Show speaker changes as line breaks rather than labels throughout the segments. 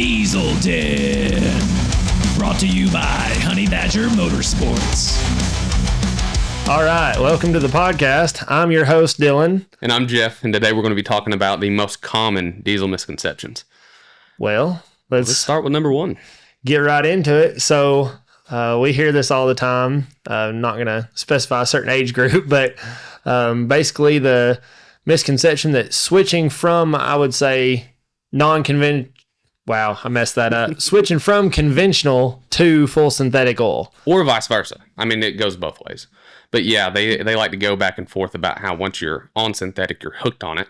Diesel Den. Brought to you by HoneyBadgerMotorsports.
All right, welcome to the podcast. I'm your host, Dylan.
And I'm Jeff, and today we're going to be talking about the most common diesel misconceptions.
Well, let's
start with number one.
Get right into it. So we hear this all the time. I'm not going to specify a certain age group, but basically the misconception that switching from, I would say, switching from conventional to full synthetic oil.
Or vice versa. I mean, it goes both ways. But yeah, they like to go back and forth about how once you're on synthetic, you're hooked on it.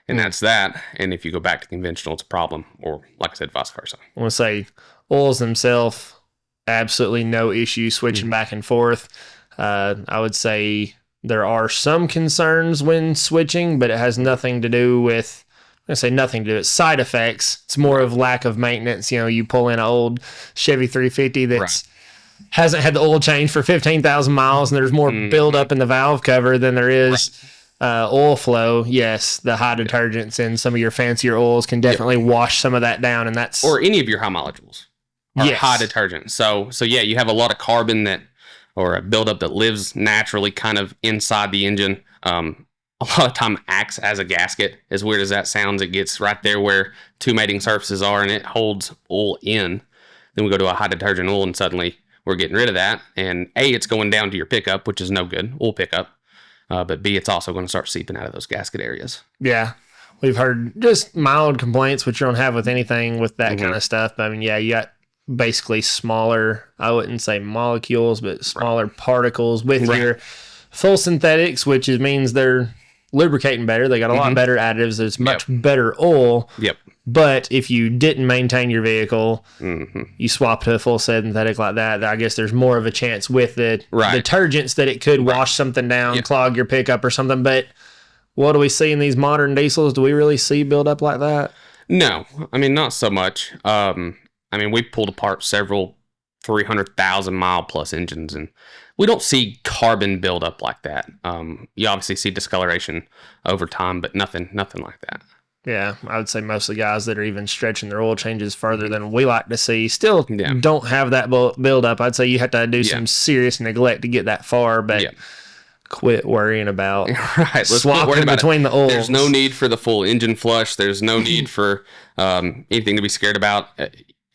And that's that. And if you go back to conventional, it's a problem. Or like I said, vice versa.
I want to say oils themselves, absolutely no issue switching back and forth. I would say there are some concerns when switching, but it has nothing to do with, it's side effects. It's more of lack of maintenance. You know, you pull in an old Chevy 350 that hasn't had the oil change for 15,000 miles, and there's more buildup in the valve cover than there is oil flow. Yes, the high detergents and some of your fancier oils can definitely wash some of that down, and that's...
Or any of your high mileage oils are high detergent. So yeah, you have a lot of carbon or a buildup that lives naturally kind of inside the engine. A lot of time acts as a gasket. As weird as that sounds, it gets right there where two mating surfaces are, and it holds oil in. Then we go to a high detergent oil, and suddenly we're getting rid of that. And A, it's going down to your pickup, which is no good, oil pickup. But B, it's also going to start seeping out of those gasket areas.
Yeah. We've heard just mild complaints, which you don't have with anything with that kind of stuff. But I mean, yeah, you got basically smaller, I wouldn't say molecules, but smaller particles with your full synthetics, which means they're lubricating better. They got a lot better additives. There's much better oil.
Yep.
But if you didn't maintain your vehicle, you swap to a full synthetic like that, I guess there's more of a chance with the detergents that it could wash something down, clog your pickup or something. But what do we see in these modern diesels? Do we really see buildup like that?
No. I mean, not so much. We pulled apart several 300,000 mile plus engines, and we don't see carbon buildup like that. You obviously see discoloration over time, but nothing like that.
Yeah, I would say most of the guys that are even stretching their oil changes further than we like to see still don't have that buildup. I'd say you have to do some serious neglect to get that far, but quit worrying about swapping between the oils.
There's no need for the full engine flush. There's no need for anything to be scared about.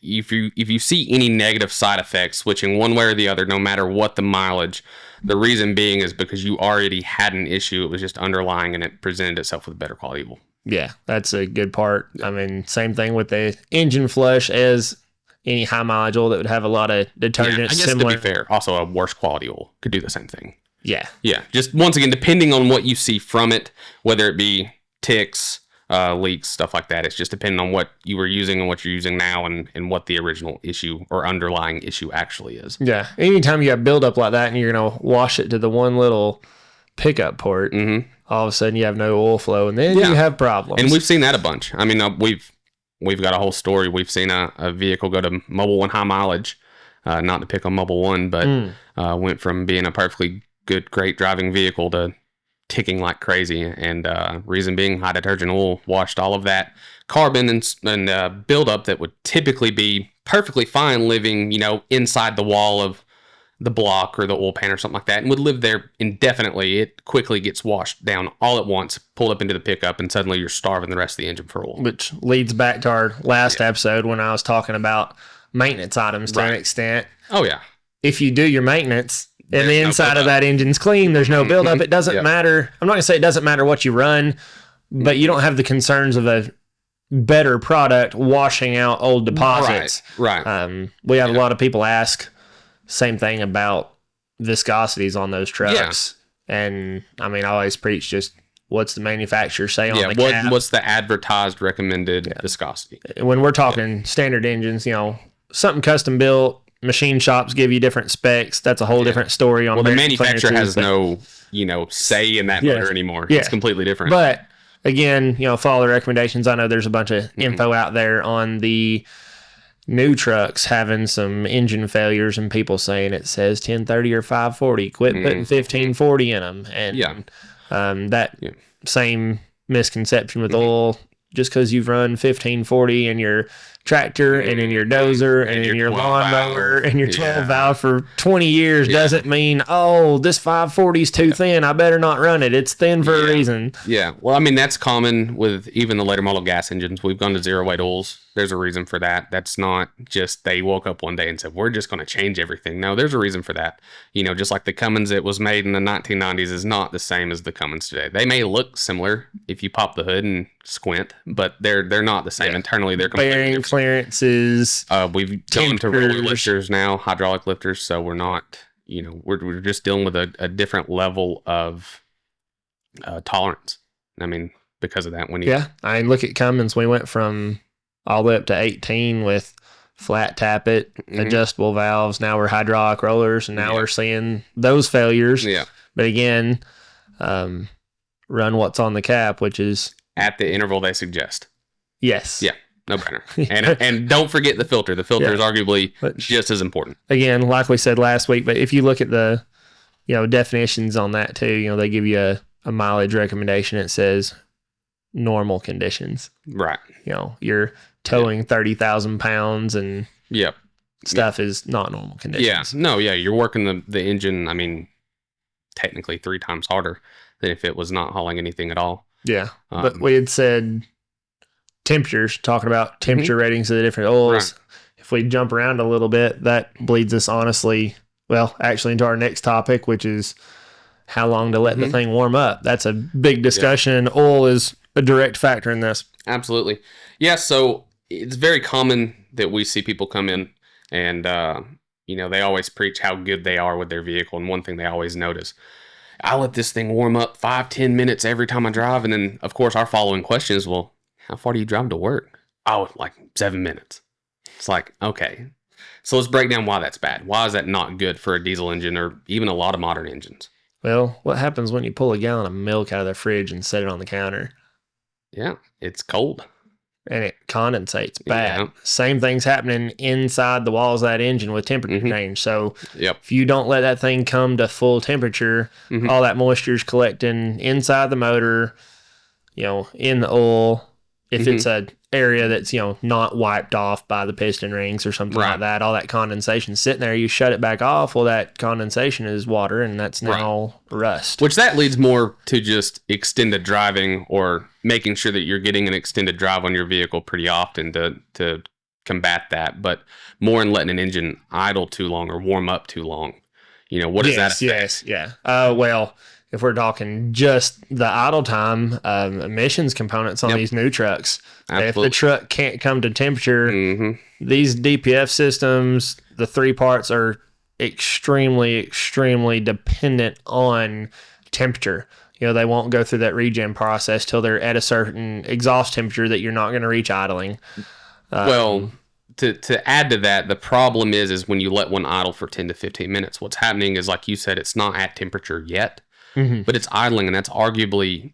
If you see any negative side effects switching one way or the other, no matter what the mileage, the reason being is because you already had an issue. It was just underlying, and it presented itself with a better quality oil.
Yeah, that's a good part. I mean, same thing with the engine flush as any high mileage oil that would have a lot of detergents.
I guess
similar.
To be fair, also a worse quality oil could do the same thing.
Yeah.
Yeah, just once again, depending on what you see from it, whether it be ticks, leaks, stuff like that. It's just depending on what you were using and what you're using now and what the original issue or underlying issue actually is.
Yeah. Anytime you have buildup like that and you're going to wash it to the one little pickup port, all of a sudden you have no oil flow, and then you have problems.
And we've seen that a bunch. I mean, we've got a whole story. We've seen a vehicle go to Mobil 1 high mileage, not to pick on Mobil 1, but went from being a perfectly good, great driving vehicle to ticking like crazy, and reason being high detergent oil washed all of that carbon and buildup that would typically be perfectly fine living, inside the wall of the block or the oil pan or something like that, and would live there indefinitely. It quickly gets washed down all at once, pulled up into the pickup, and suddenly you're starving the rest of the engine for oil.
Which leads back to our last episode when I was talking about maintenance items to an extent.
Oh yeah.
If you do your maintenance and the inside of that engine's clean, there's no buildup. It doesn't matter. I'm not going to say it doesn't matter what you run, but you don't have the concerns of a better product washing out old deposits.
Right.
We have a lot of people ask same thing about viscosities on those trucks. And I mean, I always preach just what's the manufacturer say on the cap.
What's the advertised recommended viscosity?
When we're talking standard engines, something custom built, machine shops give you different specs. That's a whole different story. On
the manufacturer has no, say in that motor anymore. It's completely different.
But again, follow the recommendations. I know there's a bunch of info out there on the new trucks having some engine failures and people saying it says 1030 or 540. Quit putting 1540 in them. And that same misconception with oil. Just because you've run 1540 and your tractor and in your dozer and in your lawnmower and your 12 valve for 20 years doesn't mean, oh, this 540 is too thin, I better not run it. It's thin for a reason.
Yeah. Well, I mean, that's common with even the later model gas engines. We've gone to zero weight oils. There's a reason for that. That's not just they woke up one day and said, we're just going to change everything. No, there's a reason for that. You know, just like the Cummins that was made in the 1990s is not the same as the Cummins today. They may look similar if you pop the hood and squint, but they're not the same. Internally, they're completely
bearing
different.
clearances.
We've gone to roller lifters now, hydraulic lifters, so we're not, you know, we're just dealing with a different level of tolerance. I mean, because of that, when you
I mean, look at Cummins. We went from all the way up to 18 with flat tappet, adjustable valves. Now we're hydraulic rollers, and now we're seeing those failures.
Yeah.
But again, run what's on the cap, which is
at the interval they suggest.
Yes.
Yeah. No brainer. And don't forget the filter. The filter is arguably just as important.
Again, like we said last week, but if you look at the, you know, definitions on that too, you know, they give you a mileage recommendation. It says normal conditions.
Right.
You know, you're towing 30,000 pounds and stuff is not normal conditions.
Yeah. No, yeah. You're working the engine, I mean, technically 3 times harder than if it was not hauling anything at all.
Yeah. But we had said temperatures, talking about temperature ratings of the different oils. Right. If we jump around a little bit, that bleeds us actually into our next topic, which is how long to let the thing warm up. That's a big discussion. Oil is a direct factor in this.
Absolutely. Yeah, so it's very common that we see people come in and, you know, they always preach how good they are with their vehicle. And one thing they always notice, I let this thing warm up 5-10 minutes every time I drive. And then, of course, our following question is, well, how far do you drive to work? Oh, like 7 minutes. It's like, okay. So let's break down why that's bad. Why is that not good for a diesel engine or even a lot of modern engines?
Well, what happens when you pull a gallon of milk out of the fridge and set it on the counter?
Yeah, it's cold.
And it condensates bad. Yeah. Same thing's happening inside the walls of that engine with temperature change. So if you don't let that thing come to full temperature, all that moisture is collecting inside the motor, you know, in the oil. If it's a area that's, you know, not wiped off by the piston rings or something like that, all that condensation sitting there, you shut it back off. Well, that condensation is water, and that's now rust.
Which that leads more to just extended driving or making sure that you're getting an extended drive on your vehicle pretty often to combat that, but more in letting an engine idle too long or warm up too long. You know, what does that affect?
Well, if we're talking just the idle time, emissions components on these new trucks, if the truck can't come to temperature, these DPF systems, the 3 parts are extremely, extremely dependent on temperature. You know, they won't go through that regen process till they're at a certain exhaust temperature that you're not going to reach idling.
Well, to add to that, the problem is when you let one idle for 10 to 15 minutes, what's happening is, like you said, it's not at temperature yet. But it's idling, and that's arguably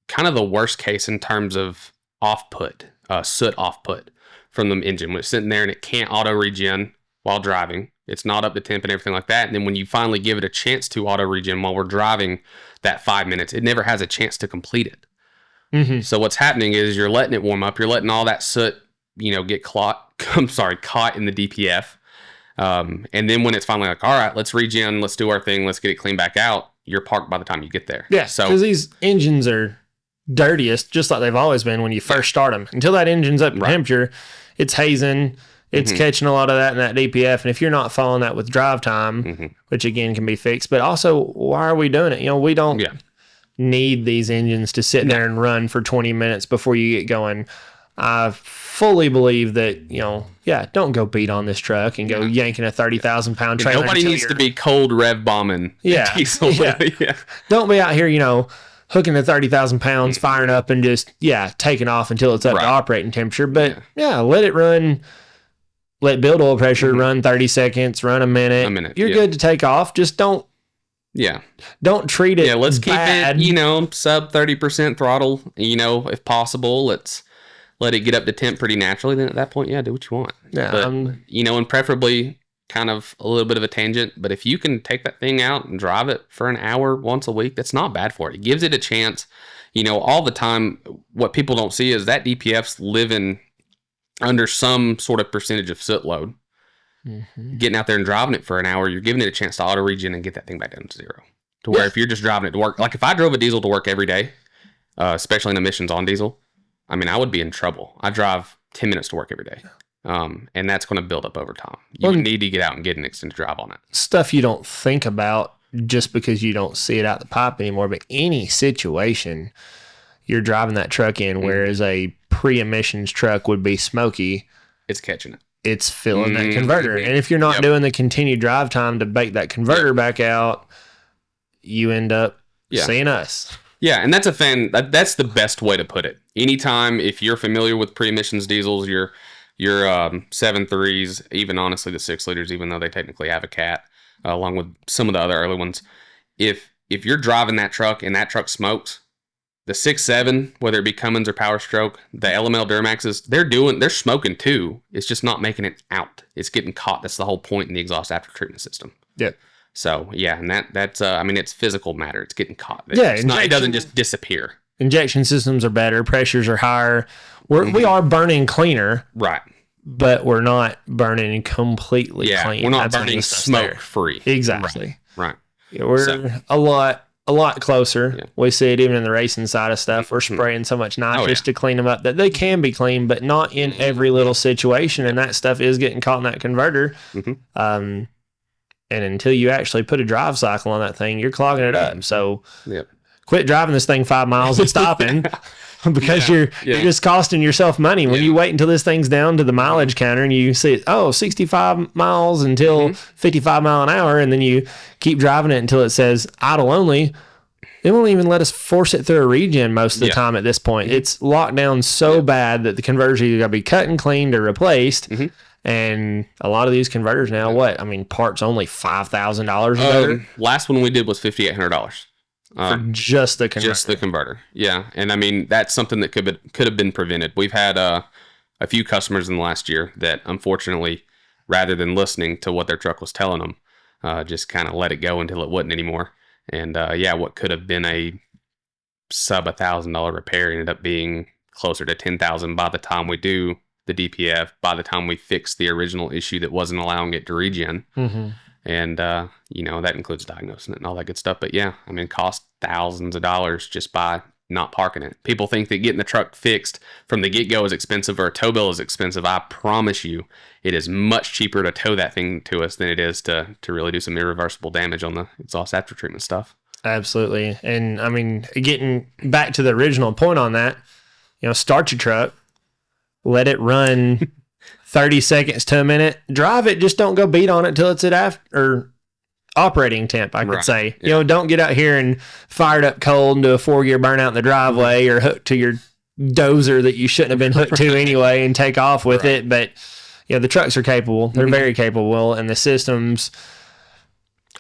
kind of the worst case in terms of off-put, soot off-put from the engine. When it's sitting there and it can't auto-regen while driving, it's not up to temp and everything like that. And then when you finally give it a chance to auto-regen while we're driving that 5 minutes, it never has a chance to complete it. So what's happening is you're letting it warm up. You're letting all that soot, you know, get caught in the DPF. And then when it's finally like, all right, let's regen, let's do our thing, let's get it cleaned back out, you're parked by the time you get there.
Yeah, so because these engines are dirtiest, just like they've always been when you first start them. Until that engine's up to temperature, it's hazing, it's catching a lot of that in that DPF. And if you're not following that with drive time, which again can be fixed, but also, why are we doing it? You know, we don't need these engines to sit there and run for 20 minutes before you get going. I fully believe that, you know, don't go beat on this truck and go yanking a 30,000 pound trailer.
Nobody needs to be cold rev bombing. Diesel.
Don't be out here, you know, hooking the 30,000 pounds, firing up and just, taking off until it's up to operating temperature. But let it run, let build oil pressure run 30 seconds, run a minute. You're good to take off. Just don't treat it
let's
bad.
Keep it, you know, sub 30% throttle, you know, if possible. Let's let it get up to temp pretty naturally. Then at that point, do what you want. But, you know, and preferably kind of a little bit of a tangent, but if you can take that thing out and drive it for an hour once a week, that's not bad for it. It gives it a chance. You know, all the time, what people don't see is that DPF's living under some sort of percentage of soot load, getting out there and driving it for an hour, you're giving it a chance to auto regen and get that thing back down to zero. To where if you're just driving it to work, like if I drove a diesel to work every day, especially in emissions on diesel, I mean, I would be in trouble. I drive 10 minutes to work every day. And that's going to build up over time. You need to get out and get an extended drive on it.
Stuff you don't think about just because you don't see it out the pipe anymore, but any situation you're driving that truck in, whereas a pre-emissions truck would be smoky,
it's catching it.
It's filling that converter. And if you're not doing the continued drive time to bake that converter back out, you end up seeing us.
Yeah, and that's that's the best way to put it. Anytime, if you're familiar with pre-emissions diesels, your 7.3s, even honestly the 6 liters, even though they technically have a cat, along with some of the other early ones, if you're driving that truck and that truck smokes, the 6.7, whether it be Cummins or Powerstroke, the LML Duramaxes, they're smoking too. It's just not making it out. It's getting caught. That's the whole point in the exhaust after treatment system.
Yeah.
So yeah, and that's I mean, it's physical matter. It's getting caught. It doesn't just disappear.
Injection systems are better. Pressures are higher. We are burning cleaner.
Right.
But we're not burning completely clean.
We're not burning smoke free.
Exactly.
Right.
Yeah, we're a lot closer. Yeah. We see it even in the racing side of stuff. We're spraying so much nitrous to clean them up that they can be clean, but not in every little situation. And that stuff is getting caught in that converter. And until you actually put a drive cycle on that thing, you're clogging it up. So quit driving this thing 5 miles and stopping because you're just costing yourself money. When you wait until this thing's down to the mileage counter and you see, 65 miles until 55 mile an hour, and then you keep driving it until it says idle only, they won't even let us force it through a regen most of the time at this point. It's locked down so bad that the converter's either got to be cut and cleaned or replaced. And a lot of these converters now, parts only $5,000 better.
Last one we did was $5,800
for just the converter.
Just the converter, yeah. And I mean, that's something that could have been prevented. We've had a few customers in the last year that, unfortunately, rather than listening to what their truck was telling them, just kind of let it go until it wasn't anymore. And what could have been a sub $1,000 repair ended up being closer to $10,000 by the time we do the DPF, by the time we fix the original issue that wasn't allowing it to regen. And, that includes diagnosing it and all that good stuff. But cost thousands of dollars just by not parking it. People think that getting the truck fixed from the get-go is expensive or a tow bill is expensive. I promise you, it is much cheaper to tow that thing to us than it is to really do some irreversible damage on the exhaust after treatment stuff.
Absolutely. And I mean, getting back to the original point on that, start your truck, let it run 30 seconds to a minute, drive it, just don't go beat on it till it's at operating temp, I could say. Don't get out here and fire it up cold and do a 4-gear burnout in the driveway or hook to your dozer that you shouldn't have been hooked to anyway and take off with it. But, the trucks are capable. They're very capable, and the systems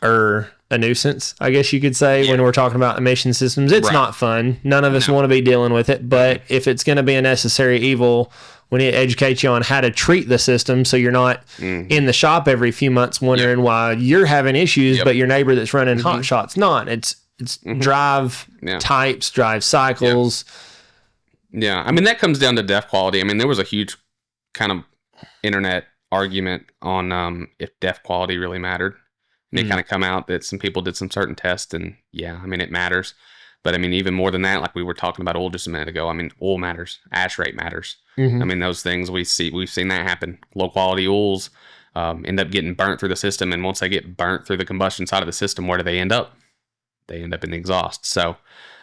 are a nuisance, I guess you could say, when we're talking about emission systems. It's not fun. None of us want to be dealing with it, but if it's going to be a necessary evil, we need to educate you on how to treat the system so you're not in the shop every few months wondering why you're having issues, but your neighbor that's running hot shot's not. It's drive types, drive cycles.
Yeah, I mean, that comes down to def quality. I mean, there was a huge kind of internet argument on if def quality really mattered. And it kind of come out that some people did some certain tests, and it matters. But I mean, even more than that, like we were talking about oil just a minute ago, I mean, oil matters, ash rate matters. I mean, those things we've seen that happen. Low quality oils end up getting burnt through the system, and once they get burnt through the combustion side of the system, where do they end up? They end up in the exhaust. So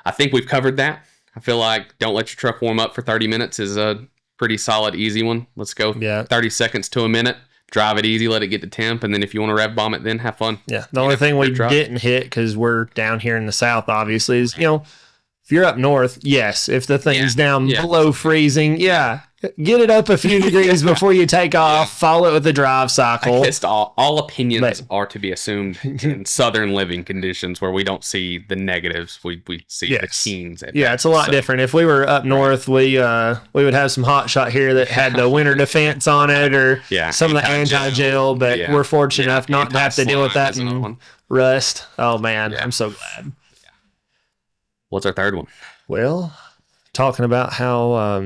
I think we've covered that. I feel like don't let your truck warm up for 30 minutes is a pretty solid, easy one. Let's go 30 seconds to a minute. Drive it easy, let it get to temp, and then if you want to rev bomb it, then have fun. Yeah,
the only thing we didn't hit, because we're down here in the south, obviously, is, if you're up north, yes. If the thing's down below freezing, get it up a few degrees before you take off. Follow it with the drive cycle.
I guess all opinions are to be assumed in southern living conditions where we don't see the negatives. We see the teens.
It's a lot different. If we were up north, we would have some hot shot here that had the winter defense on it or some of the anti-gel, but we're fortunate enough not to have to deal with that and rust. Oh, man, I'm so glad.
What's our third one?
Well, talking about how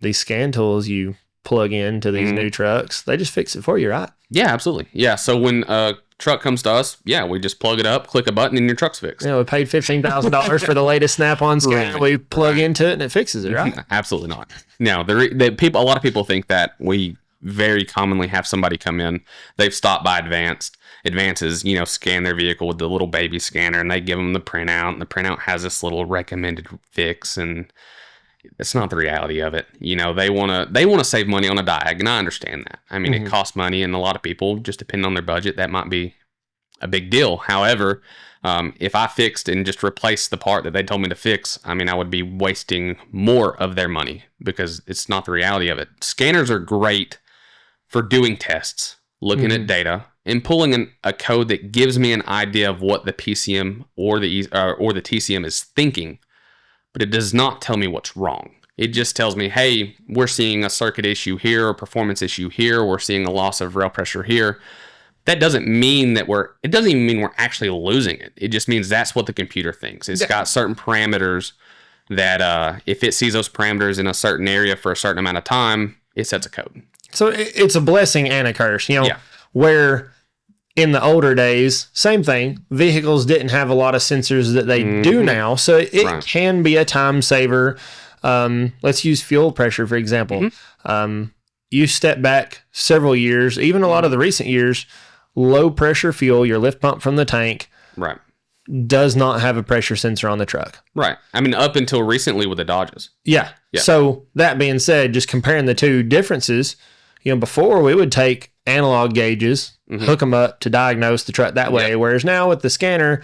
these scan tools, you plug in to these new trucks. They just fix it for you, right?
Yeah, absolutely. Yeah. So when a truck comes to us, we just plug it up, click a button, and your truck's fixed.
We paid $15,000 for the latest Snap-on scanner.
Right.
We plug into it and it fixes it, right?
Absolutely not. Now, a lot of people think that we very commonly have somebody come in. They've stopped by Advances, scan their vehicle with the little baby scanner, and they give them the printout, and the printout has this little recommended fix, and it's not the reality of it. They want to save money on a diag, and I understand that. I mean, it costs money, and a lot of people, just depending on their budget, that might be a big deal. However, if I fixed and just replaced the part that they told me to fix, I mean, I would be wasting more of their money because it's not the reality of it. Scanners are great for doing tests, looking at data, and pulling a code that gives me an idea of what the PCM or the TCM is thinking, but it does not tell me what's wrong. It just tells me, hey, we're seeing a circuit issue here, or performance issue here, we're seeing a loss of rail pressure here. That doesn't mean it doesn't even mean we're actually losing it. It just means that's what the computer thinks. It's got certain parameters that if it sees those parameters in a certain area for a certain amount of time, it sets a code.
So it's a blessing and a curse, where in the older days, same thing, vehicles didn't have a lot of sensors that they do now. So it can be a time saver. Let's use fuel pressure, for example. You step back several years, even a lot of the recent years, low pressure fuel, your lift pump from the tank, does not have a pressure sensor on the truck.
Right. I mean, up until recently with the Dodges.
Yeah. So that being said, just comparing the two differences, before we would take analog gauges, hook them up to diagnose the truck that way. Whereas now with the scanner,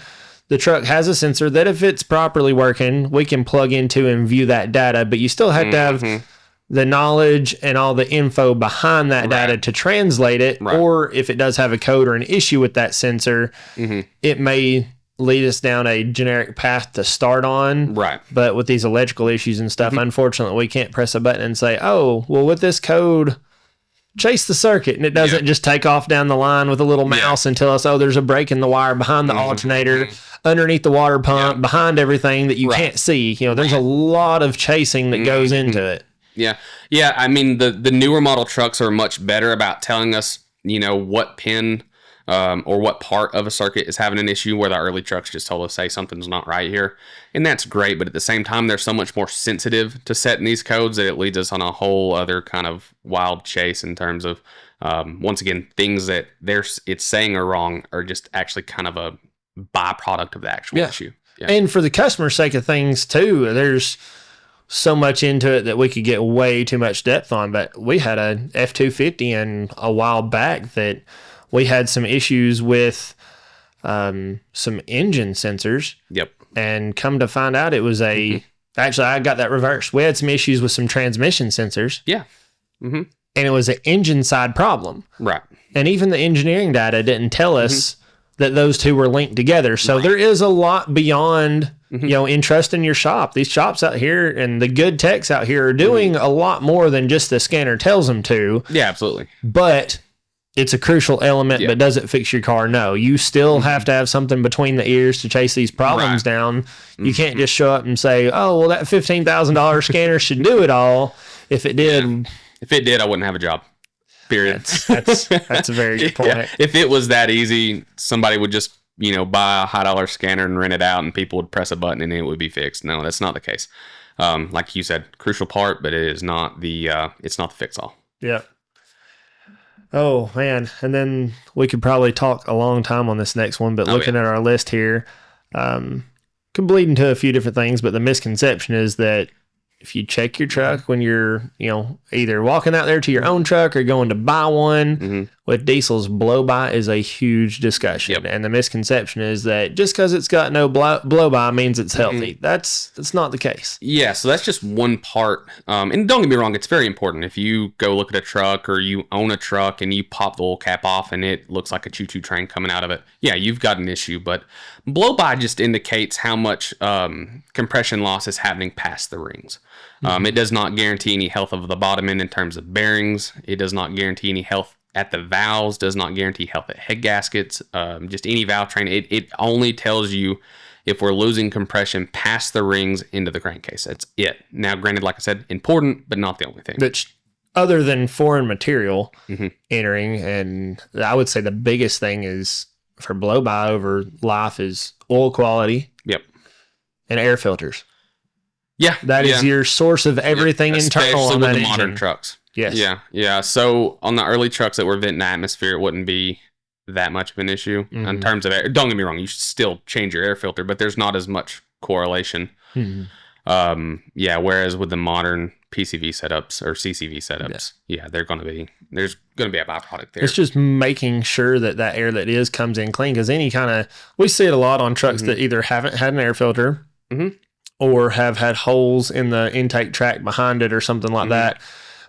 the truck has a sensor that if it's properly working, we can plug into and view that data, but you still have to have the knowledge and all the info behind that data to translate it. Or if it does have a code or an issue with that sensor, it may lead us down a generic path to start on. But with these electrical issues and stuff, unfortunately, we can't press a button and say, oh, well, with this code, chase the circuit, and it doesn't just take off down the line with a little mouse and tell us, oh, there's a break in the wire behind the alternator, underneath the water pump, behind everything that you can't see. There's a lot of chasing that goes into it.
Yeah. I mean, the newer model trucks are much better about telling us, what pin or what part of a circuit is having an issue, where the early trucks just told us, hey, something's not right here. And that's great, but at the same time, they're so much more sensitive to setting these codes that it leads us on a whole other kind of wild chase in terms of, once again, things that it's saying are wrong are just actually kind of a byproduct of the actual issue.
And for the customer's sake of things, too, there's so much into it that we could get way too much depth on. But we had a F-250 and a while back that we had some issues with some engine sensors. And come to find out, it was actually, I got that reversed. We had some issues with some transmission sensors. And it was an engine side problem. And even the engineering data didn't tell us that those two were linked together. So there is a lot beyond, entrusting your shop. These shops out here and the good techs out here are doing a lot more than just the scanner tells them to.
Yeah, absolutely.
But it's a crucial element, but does it fix your car? No. You still have to have something between the ears to chase these problems down. You can't just show up and say, oh, well, that $15,000 scanner should do it all. If it did...
If it did, I wouldn't have a job. Period.
That's a very good point.
If it was that easy, somebody would just, buy a high-dollar scanner and rent it out, and people would press a button and it would be fixed. No, that's not the case. Like you said, crucial part, but it is not it's not the fix-all.
Yeah. Oh, man. And then we could probably talk a long time on this next one, but looking at our list here, could bleed into a few different things, but the misconception is that if you check your truck when you're, either walking out there to your own truck or going to buy one, with diesels, blow-by is a huge discussion. And the misconception is that just because it's got no blow-by means it's healthy. That's not the case.
Yeah, so that's just one part. And don't get me wrong, it's very important. If you go look at a truck or you own a truck and you pop the oil cap off and it looks like a choo-choo train coming out of it, yeah, you've got an issue. But blow-by just indicates how much compression loss is happening past the rings. It does not guarantee any health of the bottom end in terms of bearings. It does not guarantee any health at the valves, does not guarantee health at head gaskets, just any valve train. It only tells you if we're losing compression past the rings into the crankcase. That's it. Now, granted, like I said, important, but not the only thing.
Which other than foreign material entering. And I would say the biggest thing is for blow by over life is oil quality.
Yep.
And air filters.
Yeah.
That is your source of everything internal on that
with the
engine.
modern trucks.
Yes.
Yeah. Yeah. So on the early trucks that were venting atmosphere, it wouldn't be that much of an issue in terms of air. Don't get me wrong. You should still change your air filter, but there's not as much correlation. Whereas with the modern PCV setups or CCV setups, there's going to be a byproduct there.
It's just making sure that air that is comes in clean, because we see it a lot on trucks that either haven't had an air filter or have had holes in the intake tract behind it or something like that.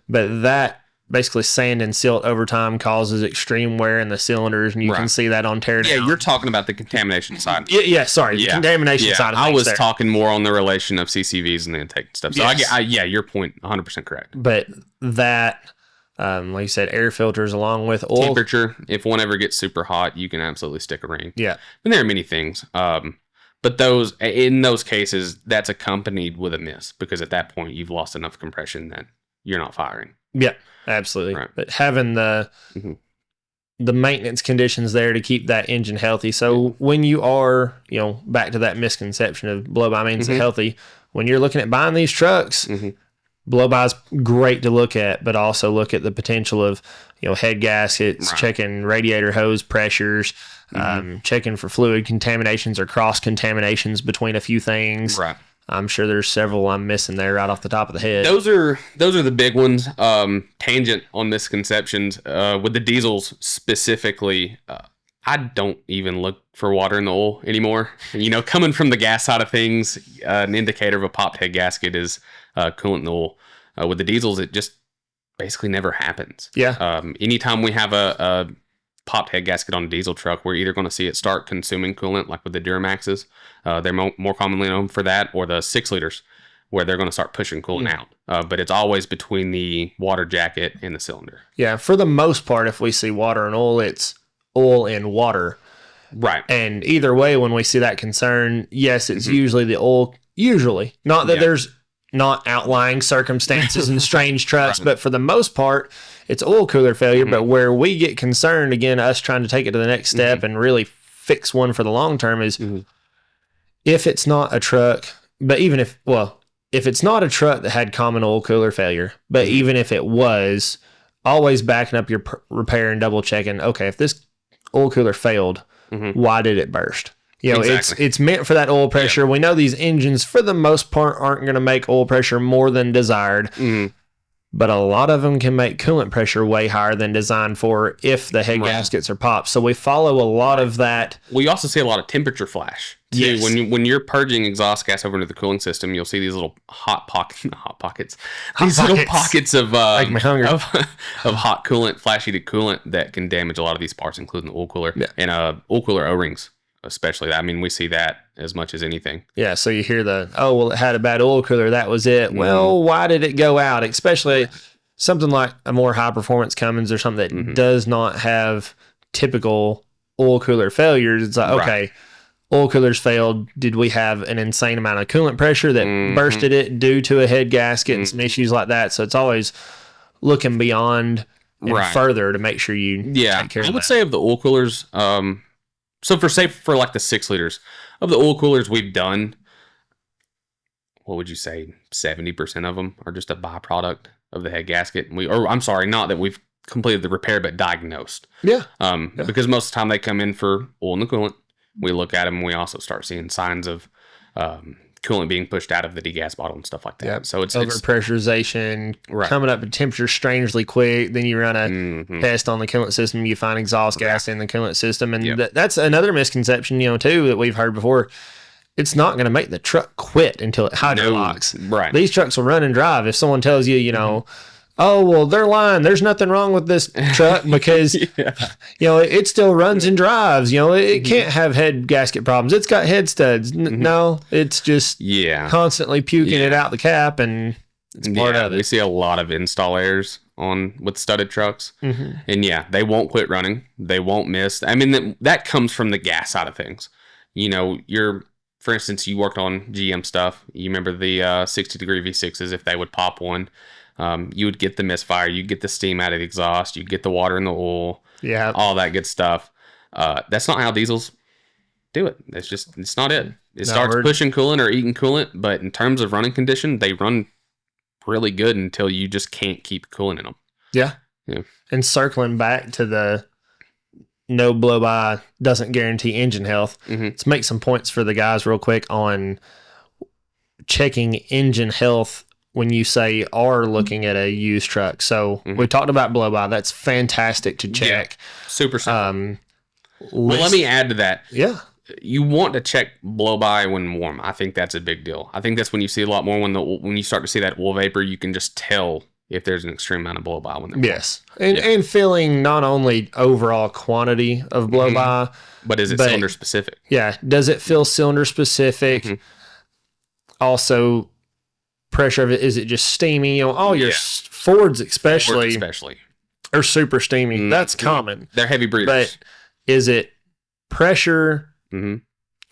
But that basically sand and silt over time causes extreme wear in the cylinders, and you can see that on tear down.
Yeah, you're talking about the contamination side.
The contamination side of things.
I was talking more on the relation of CCVs and the intake and stuff. So your point 100% correct.
But that, like you said, air filters along with oil.
Temperature, if one ever gets super hot, you can absolutely stick a ring.
Yeah.
And there are many things. But in those cases, that's accompanied with a miss, because at that point, you've lost enough compression that you're not firing.
Yeah. Absolutely.
Right.
But having the maintenance conditions there to keep that engine healthy. So when you are, back to that misconception of blow by means healthy, when you're looking at buying these trucks, blow by is great to look at, but also look at the potential of, head gaskets, checking radiator hose pressures, checking for fluid contaminations or cross contaminations between a few things.
Right.
I'm sure there's several I'm missing there right off the top of the head.
Those are the big ones. Tangent on misconceptions with the diesels specifically. I don't even look for water in the oil anymore. Coming from the gas side of things, an indicator of a popped head gasket is coolant in the oil. With the diesels, it just basically never happens.
Yeah.
Anytime we have a popped head gasket on a diesel truck, we're either going to see it start consuming coolant, like with the Duramaxes. They're more commonly known for that, or the 6 liters, where they're going to start pushing coolant out. But it's always between the water jacket and the cylinder.
Yeah, for the most part, if we see water and oil, it's oil and water.
Right.
And either way, when we see that concern, yes, it's usually the oil. Usually. Not that there's not outlying circumstances and strange trucks, but for the most part, it's oil cooler failure. But where we get concerned, again, us trying to take it to the next step and really fix one for the long term is if it's not a truck, but even if it's not a truck that had common oil cooler failure, but even if it was, always backing up your repair and double checking, okay, if this oil cooler failed, why did it burst?
Exactly.
It's meant for that oil pressure. We know these engines, for the most part, aren't going to make oil pressure more than desired. But a lot of them can make coolant pressure way higher than designed for if the head gaskets are popped. So we follow a lot of that.
We also see a lot of temperature flash. Too.
Yes.
When you're purging exhaust gas over into the cooling system, you'll see these little little pockets of
Make me hungry.
of hot coolant, flash heated coolant that can damage a lot of these parts, including the oil cooler and oil cooler O-rings. Especially that. I mean, we see that as much as anything. Yeah.
So you hear it had a bad oil cooler. That was it. Well, why did it go out? Especially something like a more high performance Cummins or something that does not have typical oil cooler failures. It's like, okay, oil coolers failed. Did we have an insane amount of coolant pressure that bursted it due to a head gasket and some issues like that? So it's always looking beyond and further to make sure you take care of that.
I would say of the oil coolers, so for like the 6 liters of the oil coolers we've done, what would you say? 70% of them are just a byproduct of the head gasket. Not that we've completed the repair, but diagnosed.
Yeah.
Because most of the time they come in for oil in the coolant. We look at them and we also start seeing signs of coolant being pushed out of the degas bottle and stuff like that.
Yep.
So it's
overpressurization, coming up at temperature strangely quick. Then you run a test on the coolant system, you find exhaust gas in the coolant system, and that's another misconception, too, that we've heard before. It's not going to make the truck quit until it hydrolocks.
No. Right.
These trucks will run and drive. If someone tells you, oh, well, they're lying. There's nothing wrong with this truck because, it still runs and drives. It can't have head gasket problems. It's got head studs. No, it's just constantly puking it out the cap, and it's part of it.
We see a lot of install errors with studded trucks. And they won't quit running. They won't miss. I mean, that comes from the gas side of things. Your for instance, you worked on GM stuff. You remember the 60-degree V6s, if they would pop one, you would get the misfire, you'd get the steam out of the exhaust, you'd get the water in the oil, all that good stuff. That's not how diesels do it. It's not it. It starts pushing coolant or eating coolant, but in terms of running condition, they run really good until you just can't keep coolant in them.
Yeah. And circling back to the no blow-by doesn't guarantee engine health, let's make some points for the guys real quick on checking engine health when you say are looking at a used truck. So we talked about blow-by. That's fantastic to check.
Yeah. Super simple. Well, let me add to that.
Yeah.
You want to check blow-by when warm. I think that's a big deal. I think that's when you see a lot more when you start to see that oil vapor, you can just tell if there's an extreme amount of blow-by when they're warm.
And feeling not only overall quantity of blow-by,
but is it cylinder specific?
Yeah. Does it feel cylinder specific? Also, pressure of it, is it just steamy? You know, all your Fords especially are super steamy. That's common.
They're heavy breathers.
But is it pressure?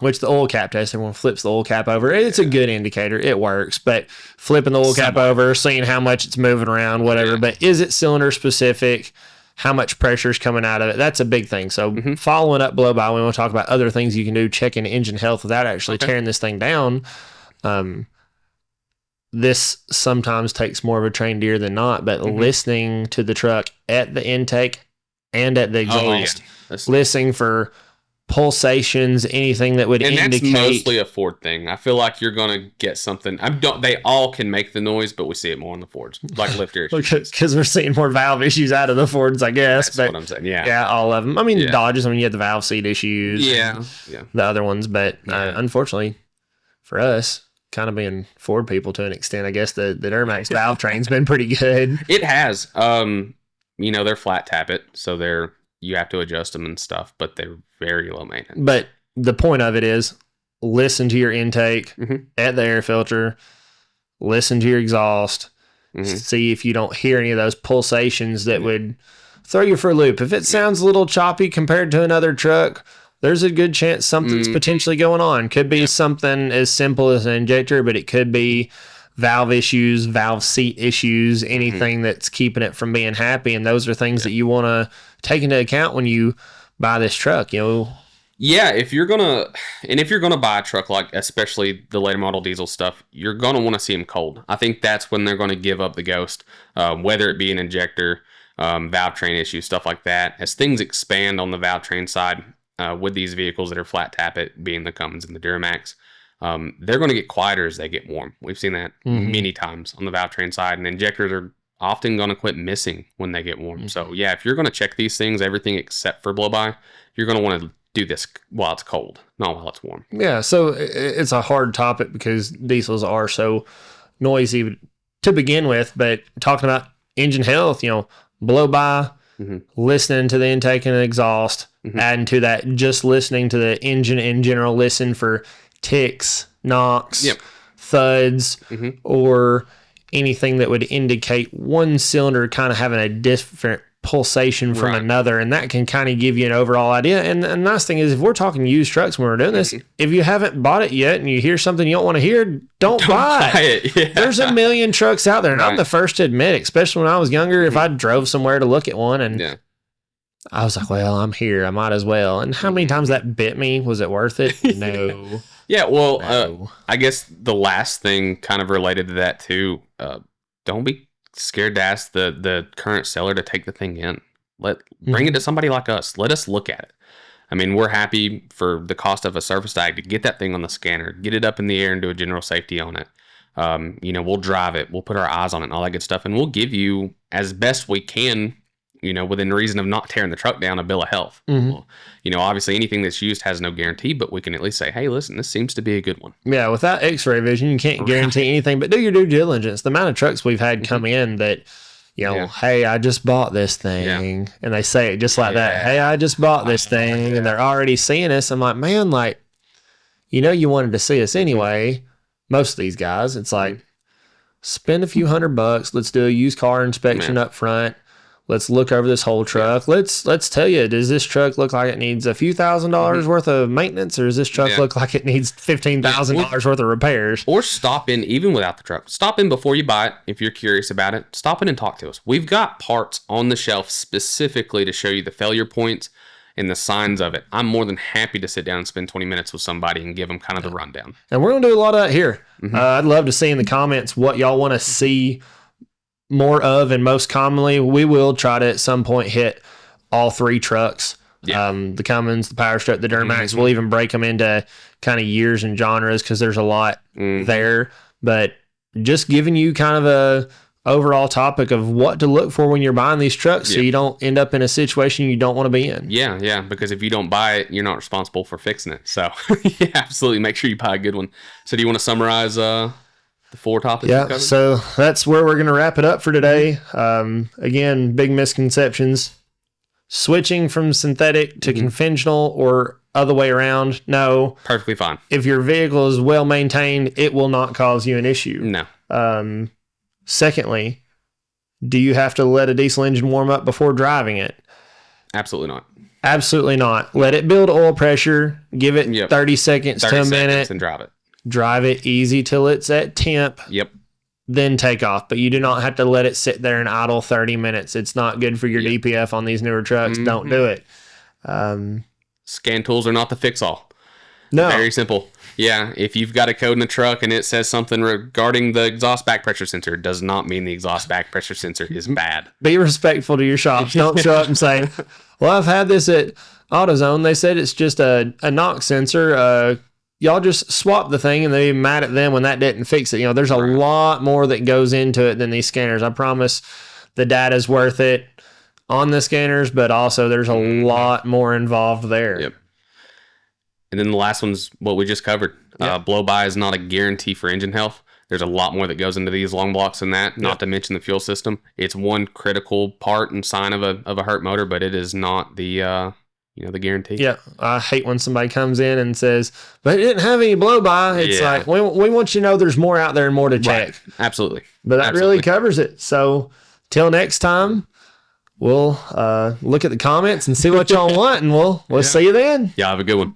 Which the oil cap test, everyone flips the oil cap over. It's a good indicator. It works. But flipping the oil cap over, seeing how much it's moving around, whatever. But is it cylinder specific? How much pressure is coming out of it? That's a big thing. So following up blow-by, we want to talk about other things you can do, checking engine health without actually tearing this thing down. This sometimes takes more of a trained ear than not, but listening to the truck at the intake and at the exhaust, listening for pulsations, anything that would indicate.
And that's mostly a Ford thing. I feel like you're going to get something. They all can make the noise, but we see it more on the Fords, like lift ear issues.
Because we're seeing more valve issues out of the Fords, I guess.
That's what I'm saying.
Yeah, all of them. I mean, Dodges, you have the valve seat issues. The other ones, but unfortunately for us, kind of being Ford people to an extent, I guess the Duramax valve train's been pretty good.
It has. They're flat tappet, so you have to adjust them and stuff, but they're very low maintenance.
But the point of it is listen to your intake at the air filter, listen to your exhaust, see if you don't hear any of those pulsations that would throw you for a loop. If it sounds a little choppy compared to another truck, there's a good chance something's potentially going on. Could be something as simple as an injector, but it could be valve issues, valve seat issues, anything that's keeping it from being happy. And those are things that you want to take into account when you buy this truck,
Yeah, if you're gonna buy a truck, like especially the later model diesel stuff, you're gonna want to see them cold. I think that's when they're gonna give up the ghost, whether it be an injector, valve train issues, stuff like that. As things expand on the valve train side, with these vehicles that are flat tappet, being the Cummins and the Duramax, they're going to get quieter as they get warm. We've seen that many times on the valve train side, and injectors are often going to quit missing when they get warm. So yeah, if you're going to check these things, everything except for blow-by, you're going to want to do this while it's cold, not while it's warm.
Yeah, so it's a hard topic because diesels are so noisy to begin with, but talking about engine health, blow-by, listening to the intake and the exhaust, adding to that, just listening to the engine in general, listen for ticks, knocks, thuds, or anything that would indicate one cylinder kind of having a different pulsation from another, and that can kind of give you an overall idea. And the nice thing is, if we're talking used trucks when we're doing this, if you haven't bought it yet and you hear something you don't want to hear, don't buy it. Yeah. There's a million trucks out there, and I'm the first to admit, especially when I was younger, if I drove somewhere to look at one and I was like, well, I'm here, I might as well. And how many times that bit me? Was it worth it? No.
Yeah, well, I guess the last thing kind of related to that too, don't be scared to ask the current seller to take the thing in. Bring it to somebody like us. Let us look at it. I mean, we're happy for the cost of a service tag to get that thing on the scanner, get it up in the air and do a general safety on it. We'll drive it, we'll put our eyes on it and all that good stuff, and we'll give you, as best we can, within reason of not tearing the truck down, a bill of health. Well, obviously anything that's used has no guarantee, but we can at least say, hey, listen, this seems to be a good one.
Yeah, without x-ray vision, you can't guarantee anything, but do your due diligence. The amount of trucks we've had come in that, hey, I just bought this thing. And they say it just like that. Hey, I just bought this thing. And they're already seeing us. I'm like, man, you wanted to see us anyway. Most of these guys, it's like, spend a few $100. Let's do a used car inspection up front. Let's look over this whole truck. Let's tell you, does this truck look like it needs a few $1,000s worth of maintenance, or does this truck look like it needs $15,000 worth of repairs?
Or stop in, even without the truck. Stop in before you buy it if you're curious about it. Stop in and talk to us. We've got parts on the shelf specifically to show you the failure points and the signs of it. I'm more than happy to sit down and spend 20 minutes with somebody and give them kind of the rundown.
And we're going to do a lot of that here. I'd love to see in the comments what y'all want to see more of, and most commonly, we will try to at some point hit all 3 trucks. The Cummins, the powerstroke, the duramax. We'll even break them into kind of years and genres because there's a lot there. But just giving you kind of a overall topic of what to look for when you're buying these trucks, so you don't end up in a situation you don't want to be in.
Yeah, because if you don't buy it, you're not responsible for fixing it. So yeah, absolutely, make sure you buy a good one. So do you want to summarize the 4 topics?
Yeah, so that's where we're going to wrap it up for today. Again, big misconceptions. Switching from synthetic to conventional or other way around, no.
Perfectly fine.
If your vehicle is well maintained, it will not cause you an issue.
No.
Secondly, do you have to let a diesel engine warm up before driving it?
Absolutely not.
Absolutely not. Let it build oil pressure. Give it 30 seconds to a minute.
And drive it.
Drive it easy till it's at temp.
Yep.
Then take off. But you do not have to let it sit there and idle 30 minutes. It's not good for your DPF on these newer trucks. Don't do it.
Scan tools are not the fix-all.
No.
Very simple. Yeah, if you've got a code in the truck and it says something regarding the exhaust back pressure sensor, it does not mean the exhaust back pressure sensor is bad.
Be respectful to your shops. Don't show up and say, well, I've had this at AutoZone. They said it's just a knock sensor. Y'all just swap the thing, and they're mad at them when that didn't fix it. You know, there's a lot more that goes into it than these scanners. I promise the data's worth it on the scanners, but also there's a lot more involved there.
Yep. And then the last one's what we just covered. Blow-by is not a guarantee for engine health. There's a lot more that goes into these long blocks than that, not to mention the fuel system. It's one critical part and sign of a hurt motor, but it is not the the guarantee.
Yeah, I hate when somebody comes in and says, but it didn't have any blow-by. It's like, we want you to know there's more out there and more to check.
Right. Absolutely.
But that really covers it. So till next time, we'll look at the comments and see what y'all want, and we'll see you then.
Yeah, have a good one.